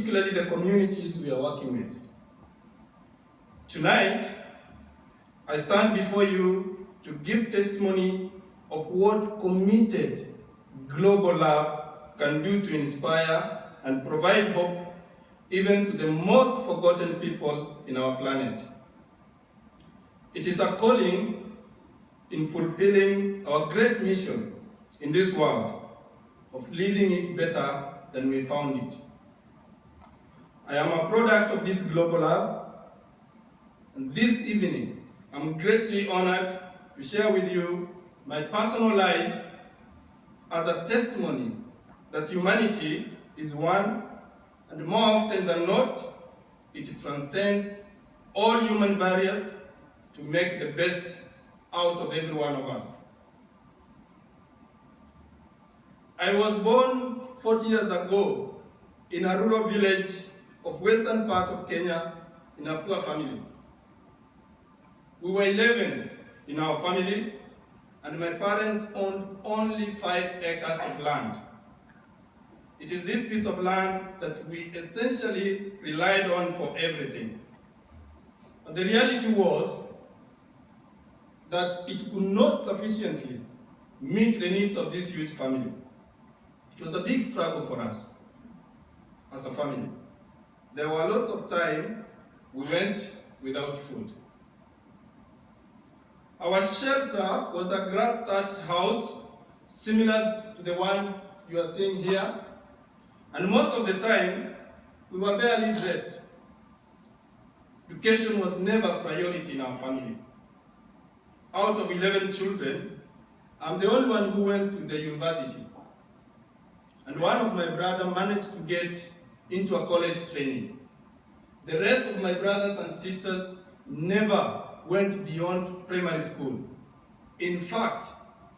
particularly the communities we are working with. Tonight, I stand before you to give testimony of what committed global love can do to inspire and provide hope even to the most forgotten people in our planet. It is a calling in fulfilling our great mission in this world of leaving it better than we found it. I am a product of this global love, and this evening I'm greatly honored to share with you my personal life as a testimony that humanity is one, and more often than not, it transcends all human barriers to make the best out of every one of us. I was born 40 years ago in a rural village of western part of Kenya in a poor family. We were 11 in our family, and my parents owned only 5 acres of land. It is this piece of land that we essentially relied on for everything. But the reality was that it could not sufficiently meet the needs of this huge family. It was a big struggle for us as a family. There were lots of times we went without food. Our shelter was a grass-thatched house similar to the one you are seeing here, and most of the time we were barely dressed. Education was never a priority in our family. Out of 11 children, I'm the only one who went to the university. And one of my brothers managed to get into a college training. The rest of my brothers and sisters never went beyond primary school. In fact,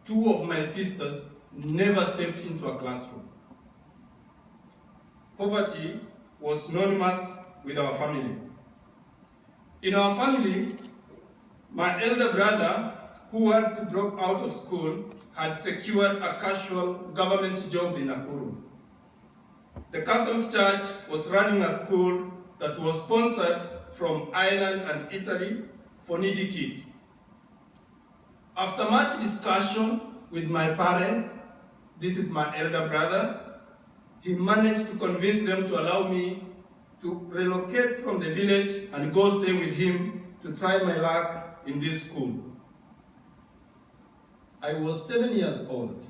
2 of my sisters never stepped into a classroom. Poverty was synonymous with our family. In our family, my elder brother, who had to drop out of school, had secured a casual government job in Nakuru. The Catholic Church was running a school that was sponsored from Ireland and Italy for needy kids. After much discussion with my parents, this is my elder brother, he managed to convince them to allow me to relocate from the village and go stay with him to try my luck in this school. I was 7 years old.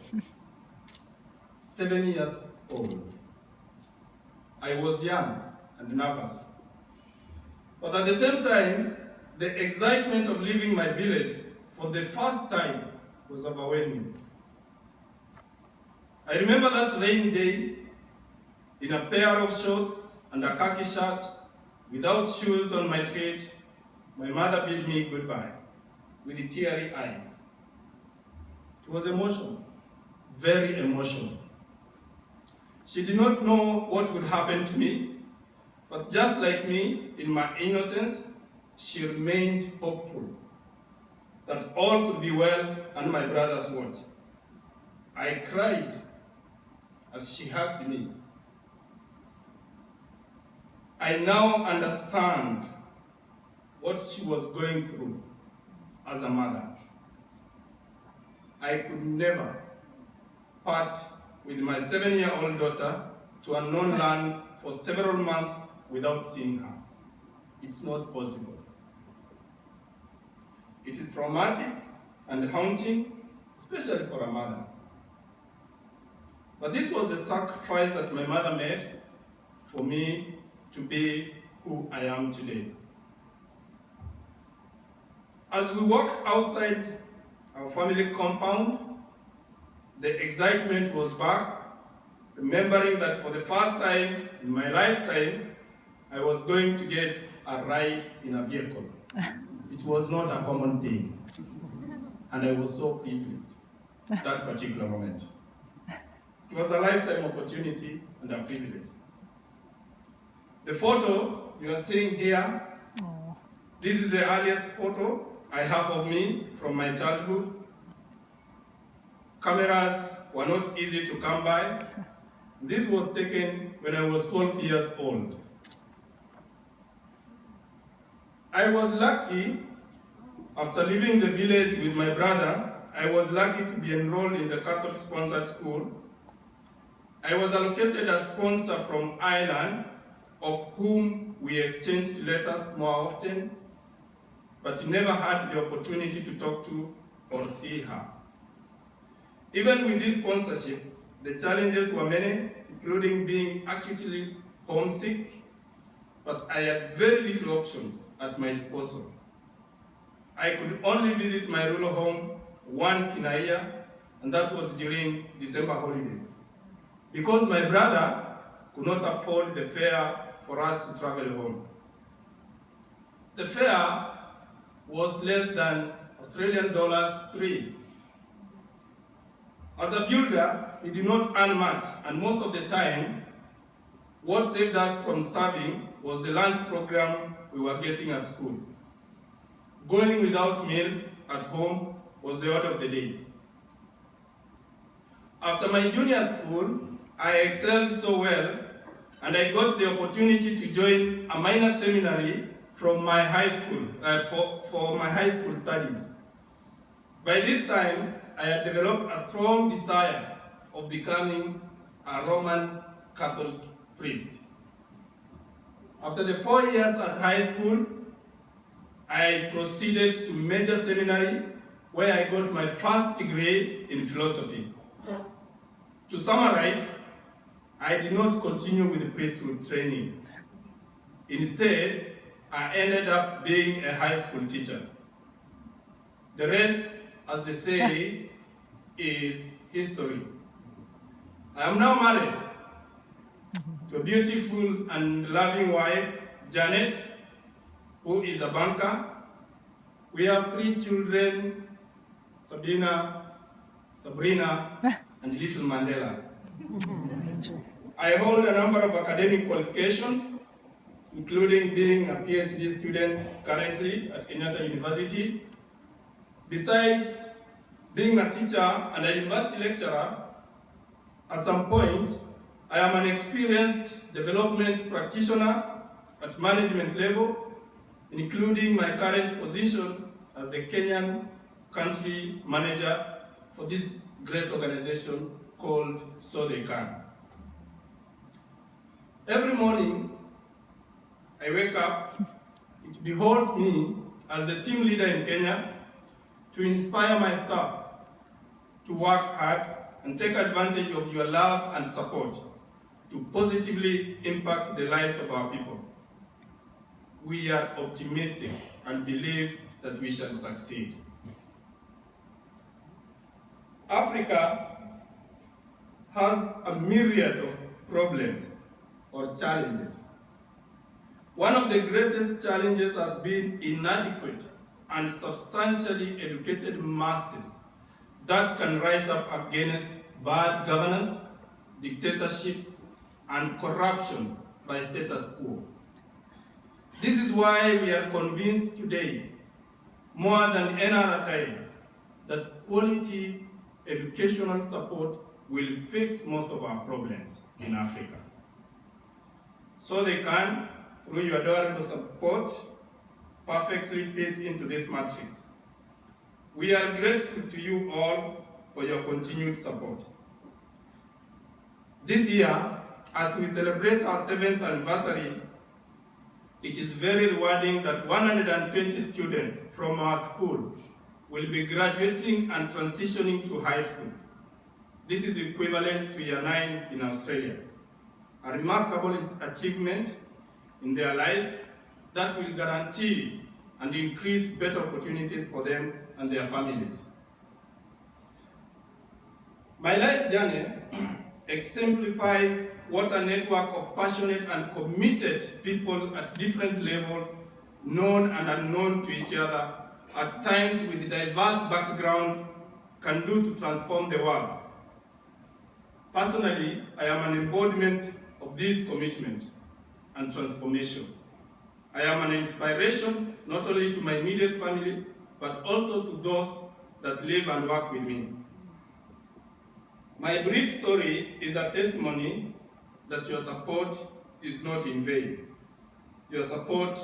7 years old. I was young and nervous. But at the same time, the excitement of leaving my village for the first time was overwhelming. I remember that rainy day in a pair of shorts and a khaki shirt, without shoes on my feet. My mother bid me goodbye with teary eyes. It was emotional, very emotional. She did not know what would happen to me, but just like me, in my innocence, she remained hopeful that all could be well under my brother's watch. I cried as she hugged me. I now understand what she was going through as a mother. I could never part with my 7-year-old daughter to a unknown land for several months without seeing her. It's not possible. It is traumatic and haunting, especially for a mother. But this was the sacrifice that my mother made for me to be who I am today. As we walked outside our family compound, the excitement was back, remembering that for the first time in my lifetime, I was going to get a ride in a vehicle. It was not a common thing, and I was so privileged that particular moment. It was a lifetime opportunity and a privilege. The photo you are seeing here, this is the earliest photo I have of me from my childhood. Cameras were not easy to come by, This was taken when I was 12 years old. I was lucky, after leaving the village with my brother, I was lucky to be enrolled in the Catholic-sponsored school. I was allocated a sponsor from Ireland, of whom we exchanged letters more often, but never had the opportunity to talk to or see her. Even with this sponsorship, the challenges were many, including being acutely homesick, but I had very little options at my disposal. I could only visit my rural home once in a year, and that was during December holidays, because my brother could not afford the fare for us to travel home. The fare was less than Australian dollars 3. As a builder, we did not earn much, and most of the time, what saved us from starving was the lunch program we were getting at school. Going without meals at home was the order of the day. After my junior school, I excelled so well, and I got the opportunity to join a minor seminary from my high school, for my high school studies. By this time, I had developed a strong desire of becoming a Roman Catholic priest. After the 4 years at high school, I proceeded to major seminary, where I got my first degree in philosophy. To summarize, I did not continue with the priesthood training. Instead, I ended up being a high school teacher. The rest, as they say, is history. I am now married to a beautiful and loving wife, Janet, who is a banker. We have 3 children, Sabrina, and little Mandela. I hold a number of academic qualifications, including being a PhD student currently at Kenyatta University. Besides being a teacher and a university lecturer, at some point, I am an experienced development practitioner at management level, including my current position as the Kenyan country manager for this great organization called So They Can. Every morning, I wake up, it beholds me as the team leader in Kenya to inspire my staff to work hard and take advantage of your love and support to positively impact the lives of our people. We are optimistic and believe that we shall succeed. Africa has a myriad of problems or challenges. One of the greatest challenges has been inadequate and substantially educated masses that can rise up against bad governance, dictatorship, and corruption by status quo. This is why we are convinced today, more than any other time, that quality educational support will fix most of our problems in Africa. So They Can, through your adorable support, perfectly fits into this matrix. We are grateful to you all for your continued support. This year, as we celebrate our 7th anniversary, it is very rewarding that 120 students from our school will be graduating and transitioning to high school. This is equivalent to year 9 in Australia. A remarkable achievement in their lives that will guarantee and increase better opportunities for them and their families. My life journey exemplifies what a network of passionate and committed people at different levels, known and unknown to each other, at times with diverse background, can do to transform the world. Personally, I am an embodiment of this commitment and transformation. I am an inspiration not only to my immediate family, but also to those that live and work with me. My brief story is a testimony that your support is not in vain. Your support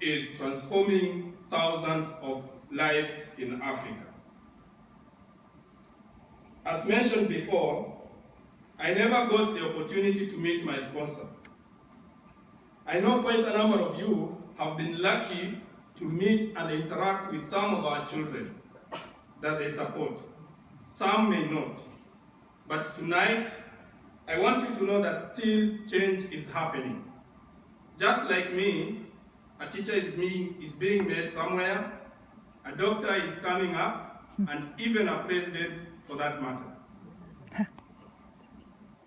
is transforming thousands of lives in Africa. As mentioned before, I never got the opportunity to meet my sponsor. I know quite a number of you have been lucky to meet and interact with some of our children that they support. Some may not. But tonight, I want you to know that still change is happening. Just like me, a teacher is being made somewhere, a doctor is coming up, and even a president for that matter.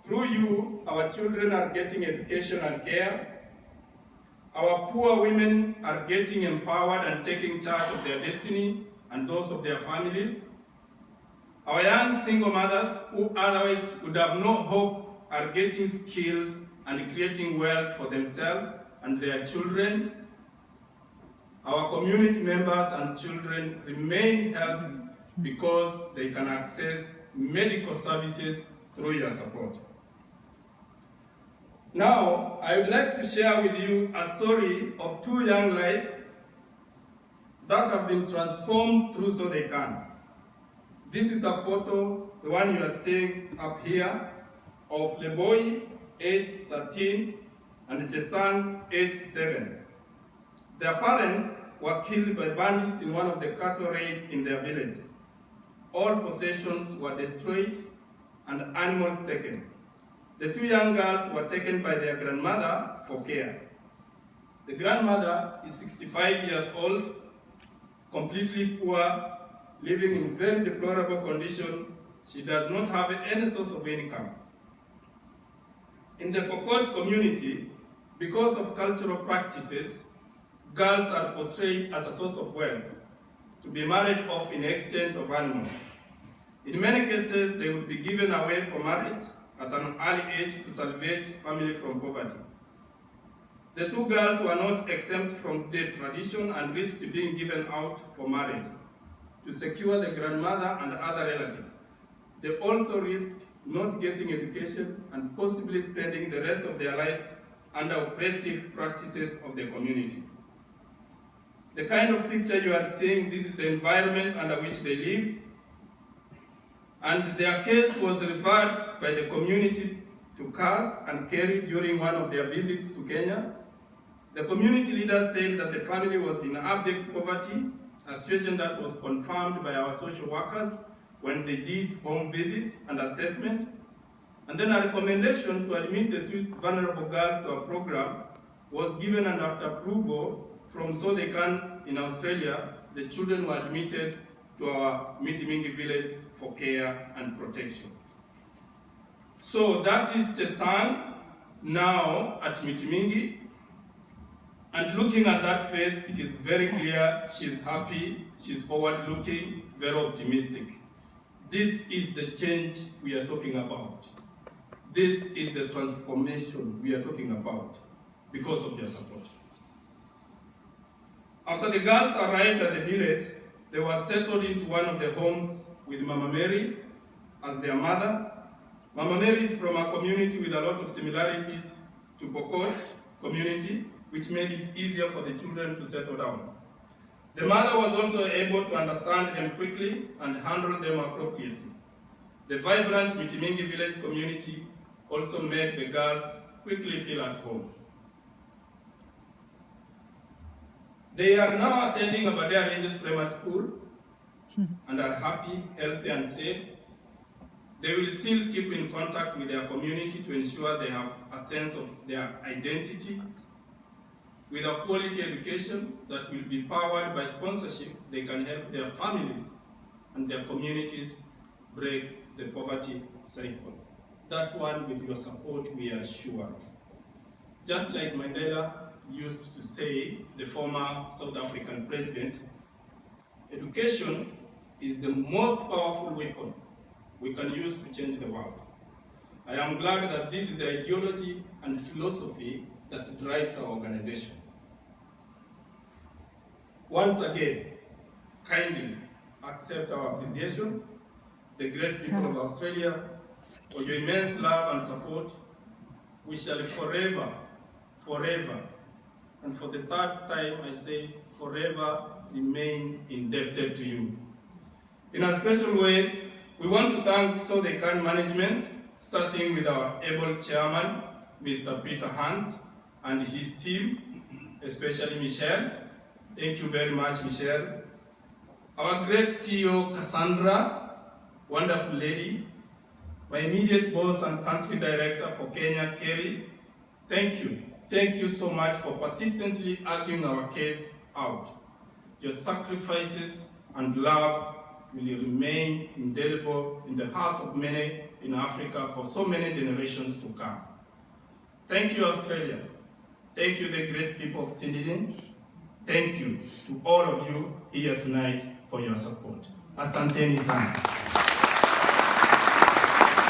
Through you, our children are getting education and care. Our poor women are getting empowered and taking charge of their destiny and those of their families. Our young single mothers who otherwise would have no hope are getting skilled and creating wealth for themselves and their children. Our community members and children remain healthy because they can access medical services through your support. Now, I would like to share with you a story of two young lives that have been transformed through So They Can. This is a photo, the one you are seeing up here, of Leboy, aged 13, and Chesan, aged 7. Their parents were killed by bandits in one of the cattle raids in their village. All possessions were destroyed and animals taken. The two young girls were taken by their grandmother for care. The grandmother is 65 years old, completely poor, living in very deplorable condition. She does not have any source of income. In the Pokot community, because of cultural practices, girls are portrayed as a source of wealth, to be married off in exchange of animals. In many cases, they would be given away for marriage at an early age to salvage family from poverty. The two girls were not exempt from the tradition and risked being given out for marriage to secure the grandmother and other relatives. They also risked not getting education and possibly spending the rest of their lives under oppressive practices of the community. The kind of picture you are seeing, this is the environment under which they lived, and their case was referred by the community to CAS and carried during one of their visits to Kenya. The community leaders said that the family was in abject poverty, a situation that was confirmed by our social workers when they did home visits and assessment, and then a recommendation to admit the two vulnerable girls to a program was given, and after approval from So They Can in Australia, the children were admitted to our Miti village for care and protection. So that is Chesan now at Miti. And looking at that face, it is very clear she's happy, she's forward-looking, very optimistic. This is the change we are talking about. This is the transformation we are talking about because of your support. After the girls arrived at the village, they were settled into one of the homes with Mama Mary as their mother. Mama Mary is from a community with a lot of similarities to Pokot community, which made it easier for the children to settle down. The mother was also able to understand them quickly and handle them appropriately. The vibrant Mitimingi village community also made the girls quickly feel at home. They are now attending Aberdare Rangers Primary School and are happy, healthy, and safe. They will still keep in contact with their community to ensure they have a sense of their identity. With a quality education that will be powered by sponsorship, they can help their families and their communities break the poverty cycle. That one, with your support, we are sure. Just like Mandela used to say, the former South African president, education is the most powerful weapon we can use to change the world. I am glad that this is the ideology and philosophy that drives our organization. Once again, kindly accept our appreciation. The great people of Australia For your immense love and support, we shall forever, and for the third time I say forever, remain indebted to you. In a special way, we want to thank Southern Management, starting with our able chairman, Mr. Peter Hunt, and his team, especially Michelle. Thank you very much, Michelle. Our great CEO, Cassandra, wonderful lady. My immediate boss and country director for Kenya, Kerry. Thank you. Thank you so much for persistently arguing our case out. Your sacrifices and love will remain indelible in the hearts of many in Africa for so many generations to come. Thank you, Australia. Thank you, the great people of Trinidad. Thank you to all of you here tonight for your support. Asanteni sana.